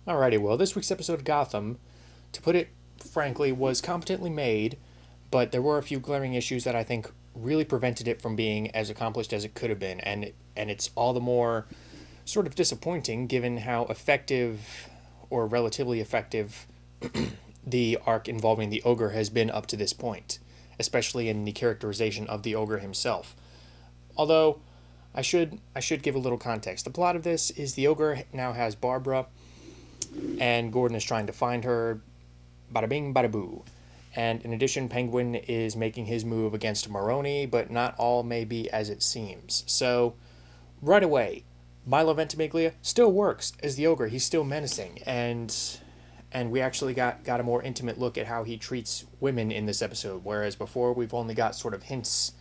Alrighty, well, this week's episode of Gotham, to put it frankly, was competently made, but there were a few glaring issues that I think really prevented it from being as accomplished as it could have been, and it's all the more sort of disappointing given how effective or relatively effective the arc involving the Ogre has been up to this point, especially in the characterization of the Ogre himself. Although I should give a little context. The plot of this is the Ogre now has Barbara, and Gordon is trying to find her. Bada bing, bada boo. And in addition, Penguin is making his move against Maroni, but not all may be as it seems. So, right away, Milo Ventimiglia still works as the Ogre. He's still menacing, and we actually got a more intimate look at how he treats women in this episode. Whereas before, we've only got sort of hints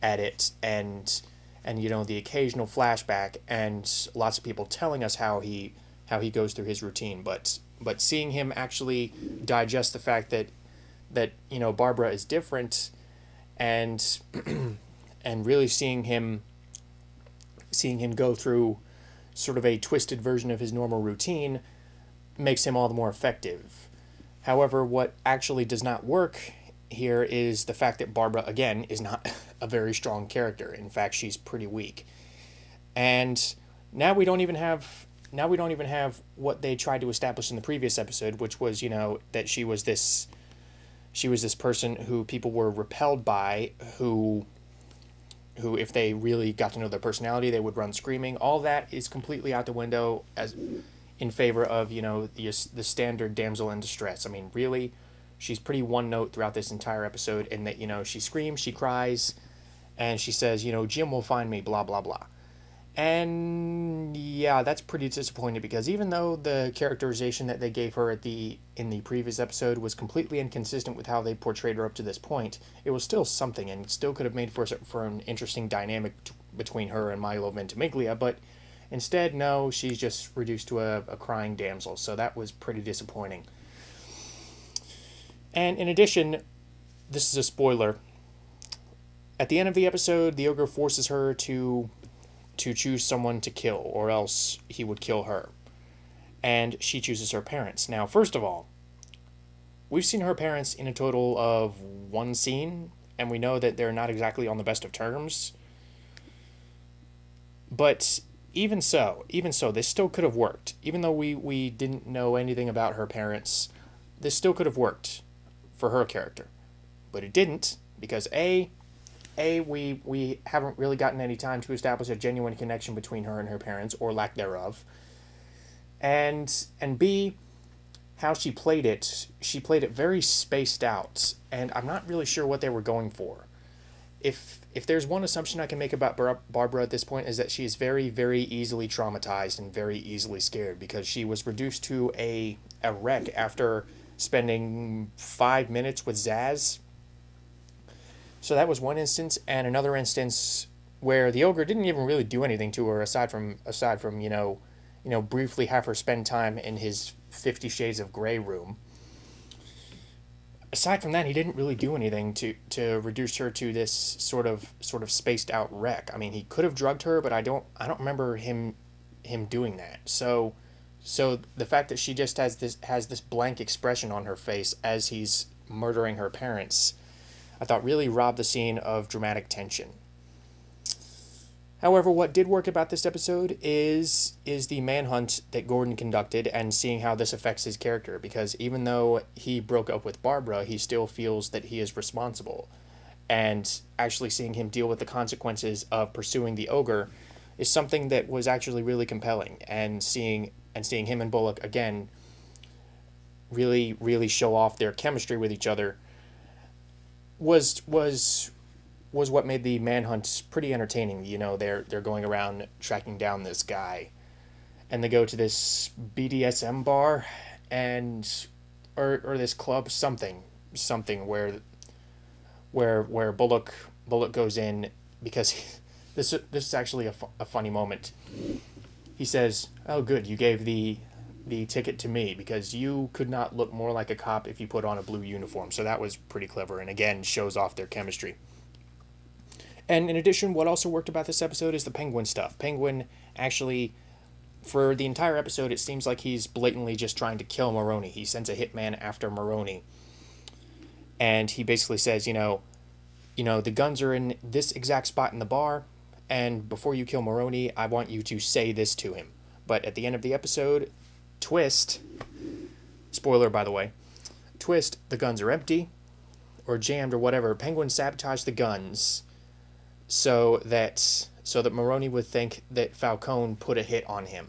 at it, and the occasional flashback, and lots of people telling us how he goes through his routine. But seeing him actually digest the fact that Barbara is different, and and really seeing him go through sort of a twisted version of his normal routine makes him all the more effective. However, what actually does not work here is the fact that Barbara, again, is not a very strong character. In fact, she's pretty weak. And now we don't even have what they tried to establish in the previous episode, which was, that she was this person who people were repelled by, who if they really got to know their personality, they would run screaming. All that is completely out the window as in favor of, the standard damsel in distress. I mean, really, she's pretty one note throughout this entire episode in that, she screams, she cries, and she says, Jim will find me, blah, blah, blah. And yeah, that's pretty disappointing because even though the characterization that they gave her in the previous episode was completely inconsistent with how they portrayed her up to this point, it was still something and still could have made for an interesting dynamic between her and Milo Ventimiglia. But instead, no, she's just reduced to a crying damsel. So that was pretty disappointing. And in addition, this is a spoiler. At the end of the episode, the Ogre forces her to choose someone to kill, or else he would kill her. And she chooses her parents. Now, first of all, we've seen her parents in a total of one scene, and we know that they're not exactly on the best of terms. But even so, this still could have worked. Even though we didn't know anything about her parents, this still could have worked for her character. But it didn't, because we haven't really gotten any time to establish a genuine connection between her and her parents, or lack thereof. And B, how she played it very spaced out, and I'm not really sure what they were going for. If there's one assumption I can make about Barbara at this point is that she is very, very easily traumatized and very easily scared, because she was reduced to a wreck after spending 5 minutes with Zaz. So that was one instance, and another instance where the Ogre didn't even really do anything to her aside from briefly have her spend time in his 50 Shades of Grey room. Aside from that, he didn't really do anything to reduce her to this sort of spaced out wreck. I mean, he could have drugged her, but I don't remember him doing that. So the fact that she just has this blank expression on her face as he's murdering her parents, I thought really robbed the scene of dramatic tension. However, what did work about this episode is the manhunt that Gordon conducted, and seeing how this affects his character, because even though he broke up with Barbara, he still feels that he is responsible. And actually seeing him deal with the consequences of pursuing the Ogre is something that was actually really compelling, and seeing him and Bullock again really, really show off their chemistry with each other was what made the manhunt pretty entertaining. They're going around tracking down this guy, and they go to this BDSM bar, or this club, something where Bullock goes in, because this is actually a funny moment. He says, "Oh, good, you gave the ticket to me, because you could not look more like a cop if you put on a blue uniform." So that was pretty clever, and again shows off their chemistry. And in addition, what also worked about this episode is the Penguin stuff. Penguin actually For the entire episode, it seems like he's blatantly just trying to kill Maroni. He sends a hitman after Maroni, and he basically says, the guns are in this exact spot in the bar, and before you kill Maroni, I want you to say this to him. But at the end of the episode, twist, spoiler by the way, twist, the guns are empty or jammed or whatever. Penguin sabotaged the guns so that Maroni would think that Falcone put a hit on him.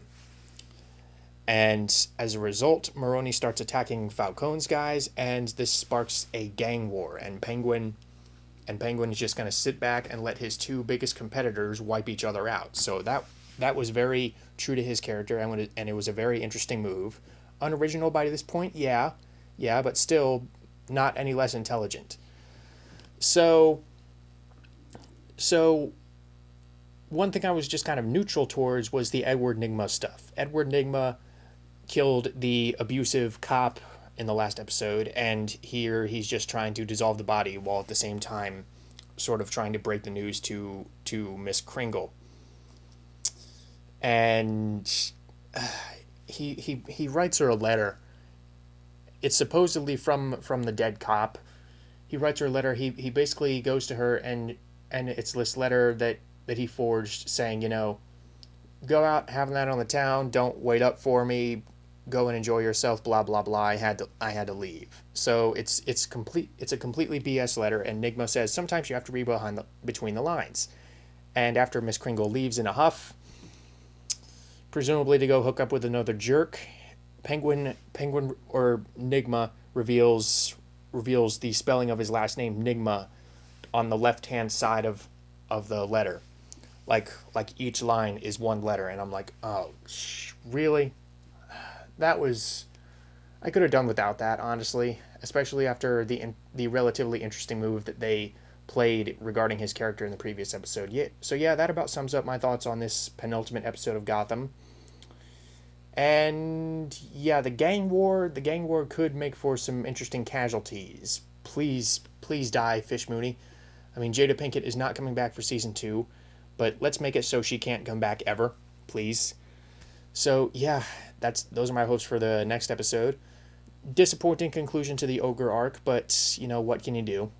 And as a result, Maroni starts attacking Falcone's guys, and this sparks a gang war. And Penguin is just going to sit back and let his two biggest competitors wipe each other out. So that was very true to his character, and it was a very interesting move. Unoriginal by this point, yeah, but still not any less intelligent. So one thing I was just kind of neutral towards was the Edward Nygma stuff. Edward Nygma killed the abusive cop in the last episode, and here he's just trying to dissolve the body while at the same time sort of trying to break the news to Miss Kringle. And he writes her a letter. It's supposedly from the dead cop. He writes her a letter. He basically goes to her, and it's this letter that he forged saying, go out, have a night on the town, don't wait up for me, go and enjoy yourself, blah blah blah. I had to leave. So it's a completely BS letter, and Nygma says sometimes you have to read between the lines. And after Miss Kringle leaves in a huff, presumably to go hook up with another jerk, Penguin or Nygma reveals the spelling of his last name, Nygma, on the left-hand side of the letter. Like each line is one letter, and I'm like, oh, really? I could have done without that, honestly, especially after the relatively interesting move that they played regarding his character in the previous episode. Yeah, so yeah, that about sums up my thoughts on this penultimate episode of Gotham. And yeah, the gang war could make for some interesting casualties. Please die, Fish Mooney. I mean, Jada Pinkett is not coming back for season 2, but let's make it so she can't come back ever, please. So yeah, those are my hopes for the next episode. Disappointing conclusion to the Ogre arc, but what can you do?